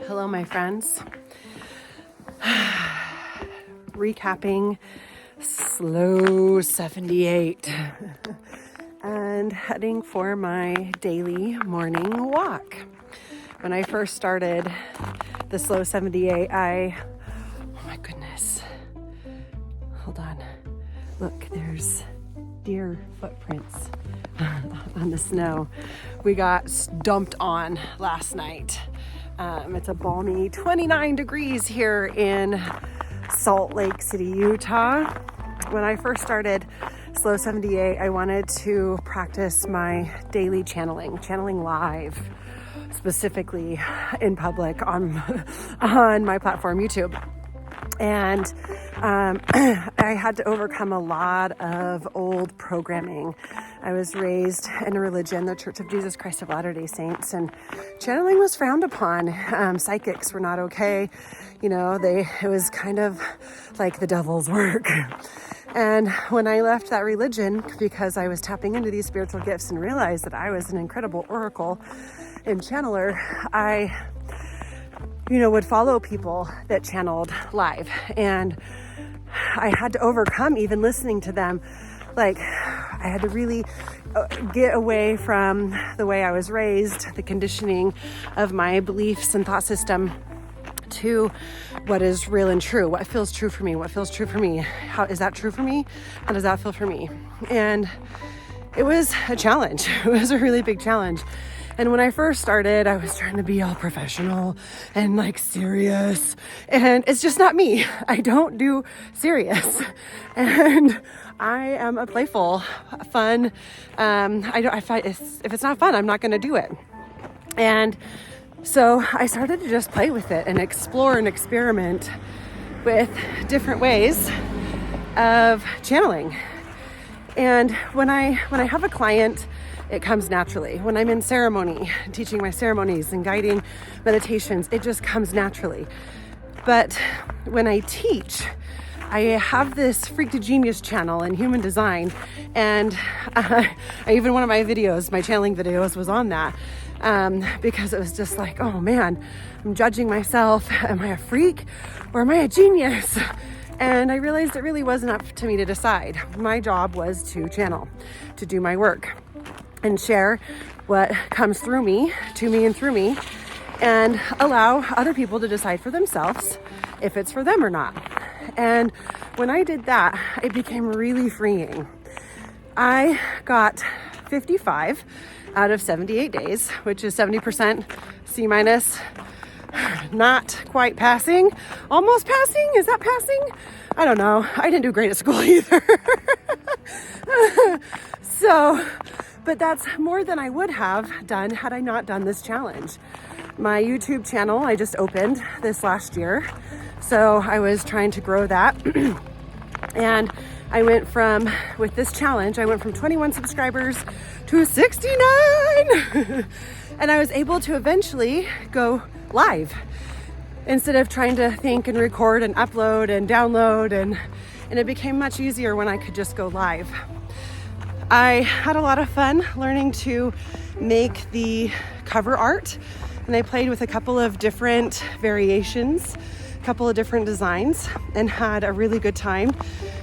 Hello, my friends. Recapping Slow 78 and heading for my daily morning walk. When I first started the Slow 78, oh my goodness. Hold on. Look, there's deer footprints on the snow. We got dumped on last night. It's a balmy 29 degrees here in Salt Lake City, Utah. When I first started Slow 78, I wanted to practice my daily channeling live, specifically in public on my platform, YouTube. And I had to overcome a lot of old programming. I was raised in a religion, the Church of Jesus Christ of Latter-day Saints, and channeling was frowned upon. Psychics were not okay. You know, it was kind of like the devil's work. And when I left that religion, because I was tapping into these spiritual gifts and realized that I was an incredible oracle and channeler, I would follow people that channeled live. And I had to overcome even listening to them. Like, I had to really get away from the way I was raised, the conditioning of my beliefs and thought system, to what is real and true, what feels true for me, what feels true for me. How is that true for me? How does that feel for me? And it was a challenge. It was a really big challenge. And when I first started, I was trying to be all professional and like serious, and it's just not me. I don't do serious, and I am a playful, fun. If it's not fun, I'm not going to do it. And so I started to just play with it and explore and experiment with different ways of channeling. And when I have a client, it comes naturally. When I'm in ceremony, teaching my ceremonies and guiding meditations, it just comes naturally. But when I teach, I have this Freak to Genius channel in human design. And even one of my videos, my channeling videos, was on that. Because it was just like, oh man, I'm judging myself. Am I a freak or am I a genius? And I realized it really wasn't up to me to decide. My job was to channel, to do my work and share what comes through me, to me and through me, and allow other people to decide for themselves if it's for them or not. And when I did that, it became really freeing. I got 55 out of 78 days, which is 70% C minus, not quite passing, almost passing. Is that passing? I don't know. I didn't do great at school either. But that's more than I would have done had I not done this challenge. My YouTube channel, I just opened this last year. So I was trying to grow that. And I went from, with this challenge, I went from 21 subscribers to 69. And I was able to eventually go live instead of trying to think and record and upload and download. And it became much easier when I could just go live. I had a lot of fun learning to make the cover art, and I played with a couple of different variations, a couple of different designs, and had a really good time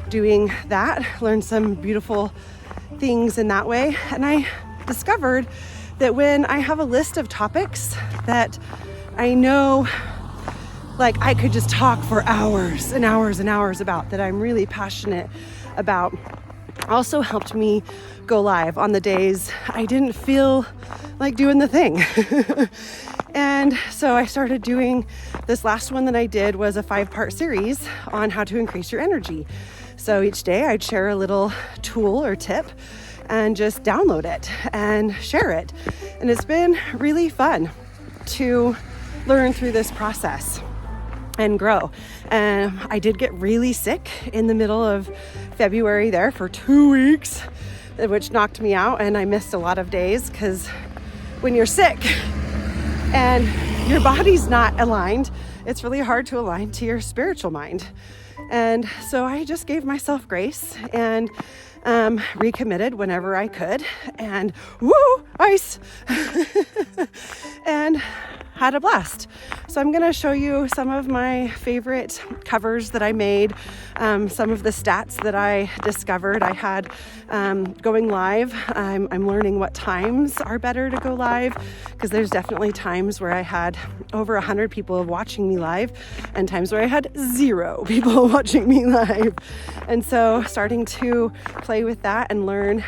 doing that. Learned some beautiful things in that way. And I discovered that when I have a list of topics that I know, like, I could just talk for hours and hours and hours about, that I'm really passionate about, also helped me go live on the days I didn't feel like doing the thing. And so I started doing, this last one that I did was a 5-part series on how to increase your energy. So each day I'd share a little tool or tip and just download it and share it. And it's been really fun to learn through this process and grow. And I did get really sick in the middle of February there for 2 weeks, which knocked me out, and I missed a lot of days, because when you're sick and your body's not aligned, it's really hard to align to your spiritual mind. And so I just gave myself grace and recommitted whenever I could, and woo, ice. And had a blast. So I'm going to show you some of my favorite covers that I made, some of the stats that I discovered. I had going live. I'm learning what times are better to go live, because there's definitely times where I had over 100 people watching me live and times where I had 0 people watching me live. And so starting to play with that and learn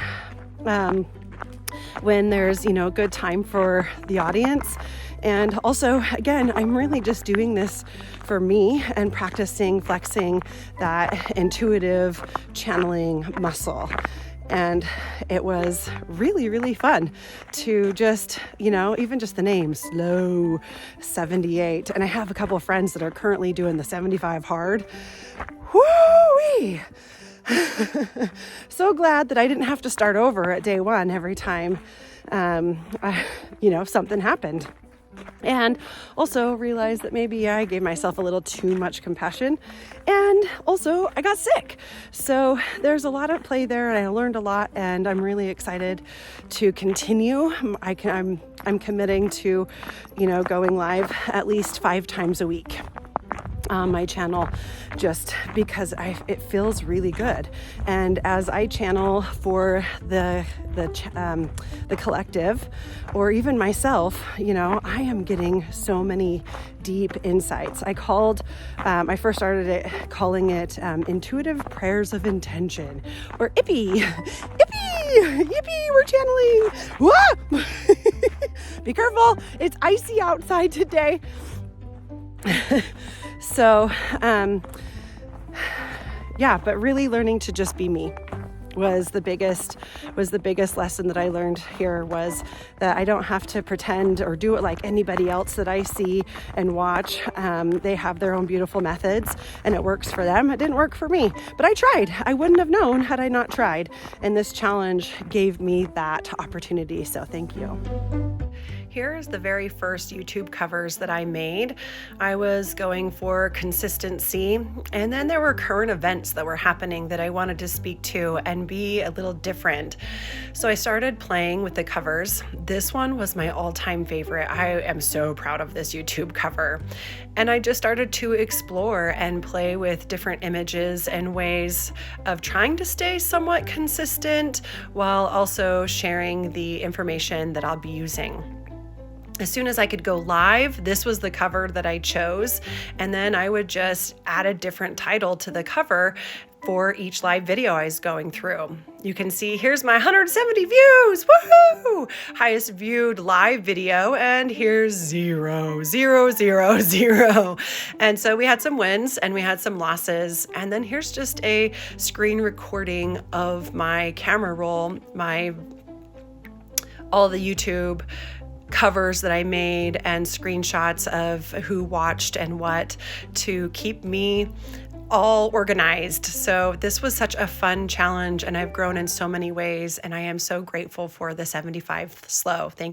when there's, good time for the audience. And also, again, I'm really just doing this for me and practicing flexing that intuitive channeling muscle. And it was really, really fun to just, even just the name, Slow 78. And I have a couple of friends that are currently doing the 75 hard. Woo-wee! So glad that I didn't have to start over at day 1 every time, something happened. And also realized that maybe I gave myself a little too much compassion, and also I got sick. So there's a lot at play there, and I learned a lot, and I'm really excited to continue. I'm committing to, going live at least 5 times a week on my channel, just because it feels really good. And as I channel for the collective, or even myself, I am getting so many deep insights. I first started calling it Intuitive Prayers of Intention, or IPI. Yippee, we're channeling. Whoa! Be careful, it's icy outside today. So, but really learning to just be me was the biggest lesson that I learned here, was that I don't have to pretend or do it like anybody else that I see and watch. They have their own beautiful methods and it works for them. It didn't work for me, but I tried. I wouldn't have known had I not tried. And this challenge gave me that opportunity. So thank you. Here's the very first YouTube covers that I made. I was going for consistency, and then there were current events that were happening that I wanted to speak to and be a little different. So I started playing with the covers. This one was my all-time favorite. I am so proud of this YouTube cover. And I just started to explore and play with different images and ways of trying to stay somewhat consistent while also sharing the information that I'll be using. As soon as I could go live, this was the cover that I chose. And then I would just add a different title to the cover for each live video I was going through. You can see here's my 170 views, woohoo! Highest viewed live video, and here's 0, 0, 0, 0. And so we had some wins and we had some losses. And then here's just a screen recording of my camera roll, all the YouTube covers that I made and screenshots of who watched and what, to keep me all organized. So this was such a fun challenge, and I've grown in so many ways, and I am so grateful for the 75 Slow. Thank you.